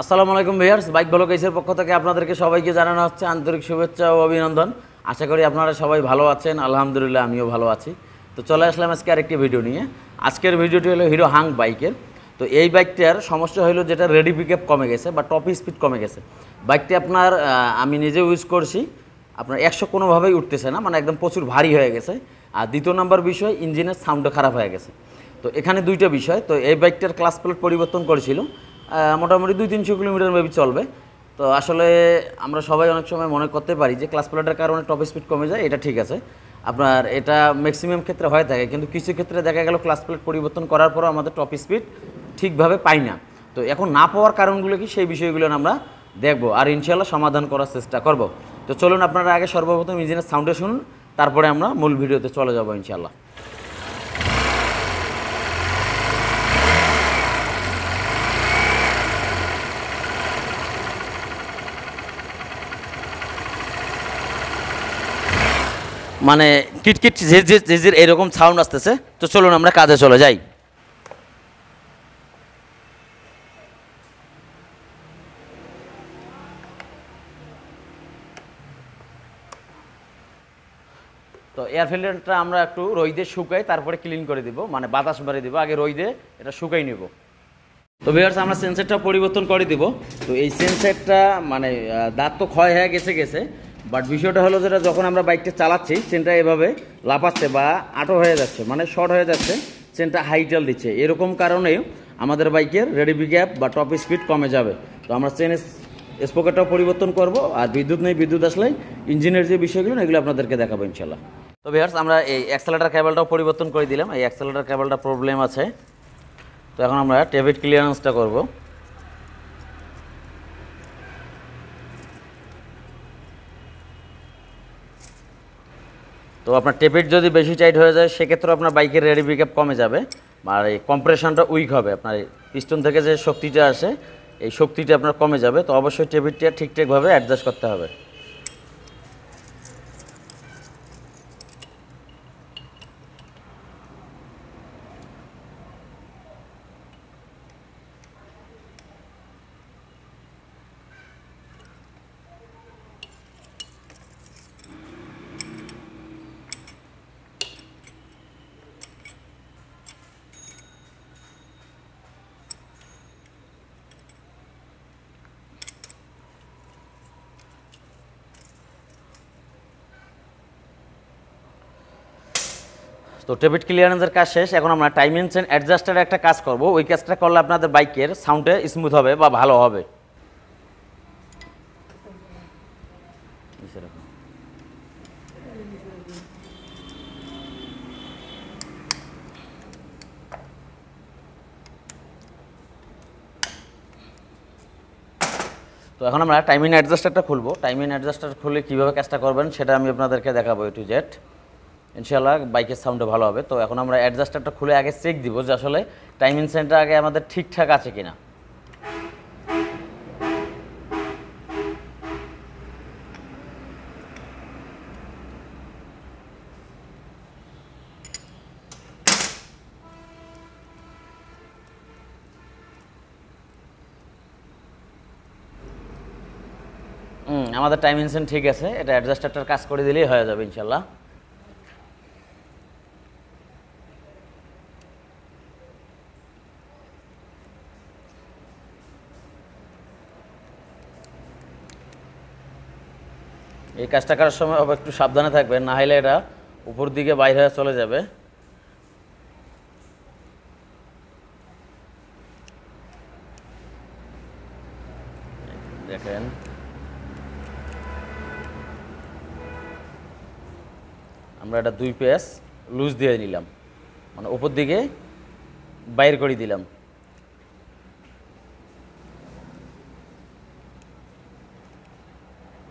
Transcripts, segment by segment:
আসসালামু আলাইকুম viewers, bike ব্লগাইসের পক্ষ থেকে আপনাদেরকে সবাইকে জানানো হচ্ছে আন্তরিক শুভেচ্ছা ও অভিনন্দন। আশা করি আপনারা সবাই ভালো আছেন। আলহামদুলিল্লাহ আমিও ভালো আছি। তো চলে আসলাম আজকে আরেকটি ভিডিও নিয়ে। আজকের ভিডিওটি হলো হিরো হাং বাইকের। তো এই বাইকটার সমস্যা হলো যেটা রেডি পিকআপ কমে গেছে বা টপ স্পিড কমে গেছে। বাইকটি আপনার আমি নিজে ইউজ করছি, আপনার 100 কোনোভাবেই উঠতেছে না, মানে একদম প্রচুর ভারী হয়ে গেছে। আর দ্বিতীয় নম্বর বিষয়, ইঞ্জিনের সাউন্ডটা খারাপ হয়ে গেছে। তো এখানে দুইটা বিষয়। তো এই বাইকটার ক্লাস প্লেট পরিবর্তন করেছিল, মোটামুটি 200-300 কিলোমিটার মেবি চলবে। তো আসলে আমরা সবাই অনেক সময় মনে করতে পারি যে ক্লাস প্লেটের কারণে টপ স্পিড কমে যায়, এটা ঠিক আছে। আপনার এটা ম্যাক্সিমাম ক্ষেত্রে হয়ে থাকে, কিন্তু কিছু ক্ষেত্রে দেখা গেল ক্লাস প্লেট পরিবর্তন করার পরও আমাদের টপ স্পিড ঠিকভাবে পাই না। তো এখন না পাওয়ার কারণগুলো কি, সেই বিষয়গুলো আমরা দেখব আর ইনশাল্লাহ সমাধান করার চেষ্টা করব। তো চলুন আপনারা আগে সর্বপ্রথম ইঞ্জিনের সাউন্ডে শুনুন, তারপরে আমরা মূল ভিডিওতে চলে যাব ইনশাল্লাহ। মানে কিটকিট ঝিরঝির ঝিরঝির এরকম সাউন্ড আসতেছে। তো চলুন আমরা কাজে চলে যাই। তো এয়ার ফিল্টারটা আমরা একটু রোদে শুকাই, তারপরে ক্লিন করে দিব, মানে বাতাস বাড়ি দিব। আগে রোদে এটা শুকাই নেব। তো ভিউয়ার্স, আমরা সেন্সারটা পরিবর্তন করে দিব। তো এই সেন্সারটা মানে দাঁত তো ক্ষয় হয়ে গেছে, বাট বিষয়টা হলো যেটা যখন আমরা বাইকটা চালাচ্ছি চেনটা এভাবে লাফাচ্ছে বা আটো হয়ে যাচ্ছে, মানে শর্ট হয়ে যাচ্ছে, চেনটা হাইটেল দিচ্ছে। এরকম কারণে আমাদের বাইকের রেডি পিকআপ বা টপ স্পিড কমে যাবে। তো আমরা চেন স্পোকেটটাও পরিবর্তন করব, আর বিদ্যুৎ নেই, বিদ্যুৎ আসলে ইঞ্জিনের যে বিষয়গুলো এগুলো আপনাদেরকে দেখাবো ইনশাল্লাহ। তো ভিউয়ার্স, আমরা এই অ্যাক্সেলেটর কেবলটাও পরিবর্তন করে দিলাম। এই অ্যাক্সেলেটর কেবলটা প্রবলেম আছে। তো এখন আমরা টেবিট ক্লিয়ারেন্সটা করব। তো আপনার টেপিট যদি বেশি টাইট হয়ে যায় সেক্ষেত্রে আপনার বাইকের রেডি পিকআপ কমে যাবে, আর এই কম্প্রেশনটা উইক হবে। আপনার পিস্টন থেকে যে শক্তিটা আসে এই শক্তিটা আপনার কমে যাবে। তো অবশ্যই টেপিটটা ঠিকঠাকভাবে অ্যাডজাস্ট করতে হবে। তো টেবিট ক্লিয়ারেন্সের কাজ শেষ। এখন আমরা টাইমিং চেন অ্যাডজাস্টারের একটা কাজ করব। ওই কাজটা করলে আপনাদের বাইকের সাউন্ডে স্মুথ হবে বা ভালো হবে। তো এখন আমরা টাইমিং অ্যাডজাস্টারটা খুলবো। টাইমিং অ্যাডজাস্টার খুলে কীভাবে কাজটা করবেন সেটা আমি আপনাদেরকে দেখাবো এ টু জেড। ইনশাআল্লাহ বাইকের সাউন্ডে ভালো হবে। তো এখন আমরা অ্যাডজাস্টারটা খুলে আগে চেক দিব যে আসলে টাইমিং সেন্টার আগে আমাদের ঠিকঠাক আছে কিনা। আমাদের টাইমিং সেন্ট ঠিক আছে, এটা অ্যাডজাস্টারটার কাজ করে দিলেই হয়ে যাবে ইনশাআল্লাহ। এই কাজটা করার সময় একটু সাবধানে থাকবেন, না হলে এটা উপর দিকে বাইরে হয়ে চলে যাবে। দেখেন, আমরা এটা 2 পেস লুজ দিয়ে নিলাম, মানে উপর দিকে বাইর করে দিলাম।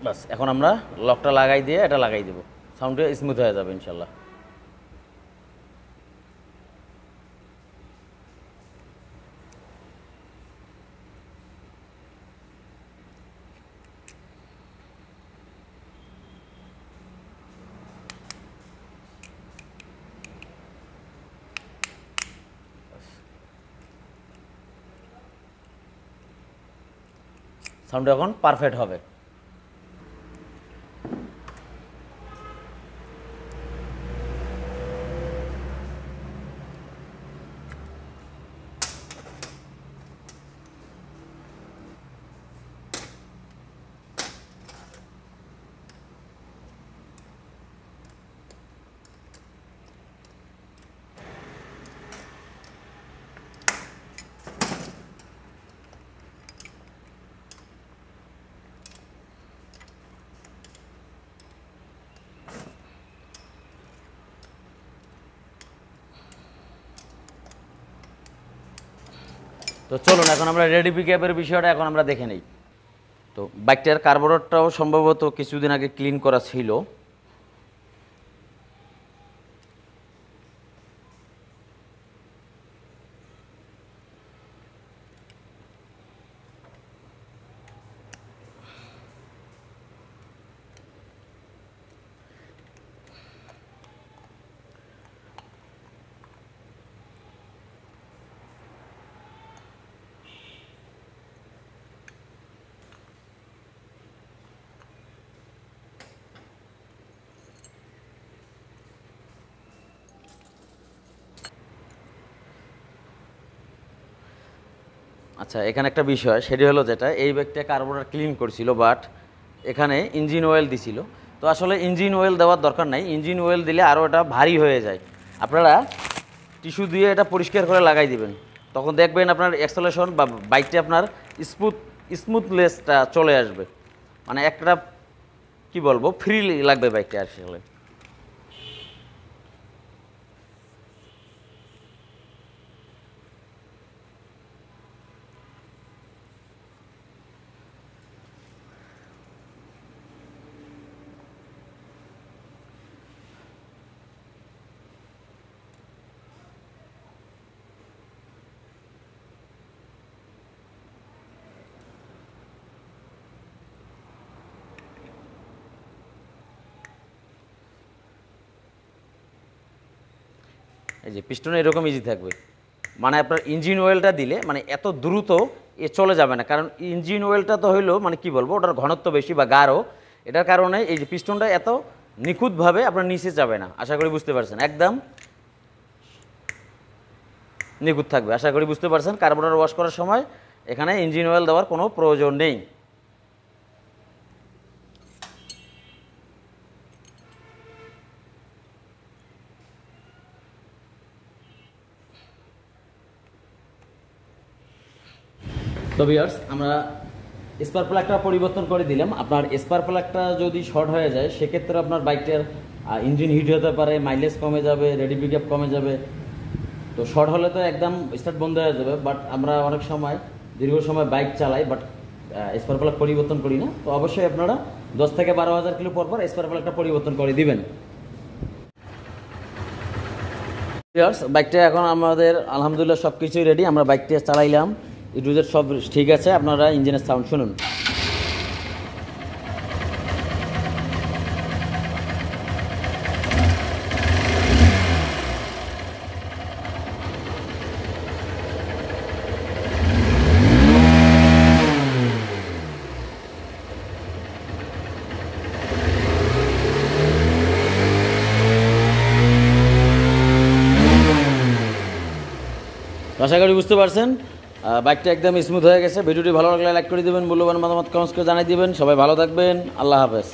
বাস, এখন আমরা লকটা লাগাই দিয়ে এটা লাগাই দেবো, সাউন্ডটা স্মুথ হয়ে যাবে ইনশাল্লাহ। সাউন্ড এখন পারফেক্ট হবে। তো চলুন এখন আমরা রেডি পিকআপের বিষয়টা এখন আমরা দেখে নেই। তো বাইকটার কার্বোরেটরটাও সম্ভবত কিছুদিন আগে ক্লিন করা ছিল। আচ্ছা, এখানে একটা বিষয় সেটি হলো যেটা এই বাইকটা কার্বোরেটর ক্লিন করছিল, বাট এখানে ইঞ্জিন অয়েল দিছিল। তো আসলে ইঞ্জিন অয়েল দেওয়ার দরকার নাই, ইঞ্জিন অয়েল দিলে আরও এটা ভারী হয়ে যায়। আপনারা টিস্যু দিয়ে এটা পরিষ্কার করে লাগাই দিবেন, তখন দেখবেন আপনার অ্যাক্সেলারেশন বা বাইকটা আপনার স্মুথলেসটা চলে আসবে, মানে একটা কি বলবো ফ্রি লাগবে বাইকটা আসলে। এই যে পিস্টনে এরকম ইজি থাকবে, মানে আপনার ইঞ্জিন অয়েলটা দিলে মানে এত দ্রুত এ চলে যাবে না, কারণ ইঞ্জিন অয়েলটা তো হইলো মানে কি বলবো ওটার ঘনত্ব বেশি বা গাঢ়, এটার কারণে এই যে পিস্টনটা এত নিখুঁতভাবে আপনার নিচে যাবে না। আশা করি বুঝতে পারছেন, একদম নিখুঁত থাকবে। আশা করি বুঝতে পারছেন। কার্বোরেটর ওয়াশ করার সময় এখানে ইঞ্জিন অয়েল দেওয়ার কোনো প্রয়োজন নেই। তো ভিউয়ার্স, আমরা স্পার্ক প্লাগটা পরিবর্তন করে দিলাম। আপনার স্পার্ক প্লাগটা যদি শর্ট হয়ে যায় সেক্ষেত্রে আপনার বাইকটার ইঞ্জিন হিট হতে পারে, মাইলেজ কমে যাবে, রেডি পিকআপ কমে যাবে। তো শর্ট হলে তো একদম স্টার্ট বন্ধ হয়ে যাবে, বাট আমরা অনেক সময় দীর্ঘ সময় বাইক চালাই, বাট স্পার্ক প্লাগ পরিবর্তন করি না। তো অবশ্যই আপনারা 10 থেকে 12,000 কিলো পর স্পার্ক প্লাগটা পরিবর্তন করে দিবেন। বাইকটা এখন আমাদের আলহামদুলিল্লাহ সব কিছুই রেডি। আমরা বাইকটা চালাইলাম, ইউজের সব ঠিক আছে। আপনারা ইঞ্জিনের সাউন্ড শুনুন। আশা করি বুঝতে পারছেন, বাইকটা একদম স্মুথ হয়ে গেছে। ভিডিওটি ভালো লাগলে লাইক করে দেবেন, মূল্যবান মতামত কমেন্টস করে জানিয়ে দেবেন। সবাই ভালো থাকবেন, আল্লাহ হাফেজ।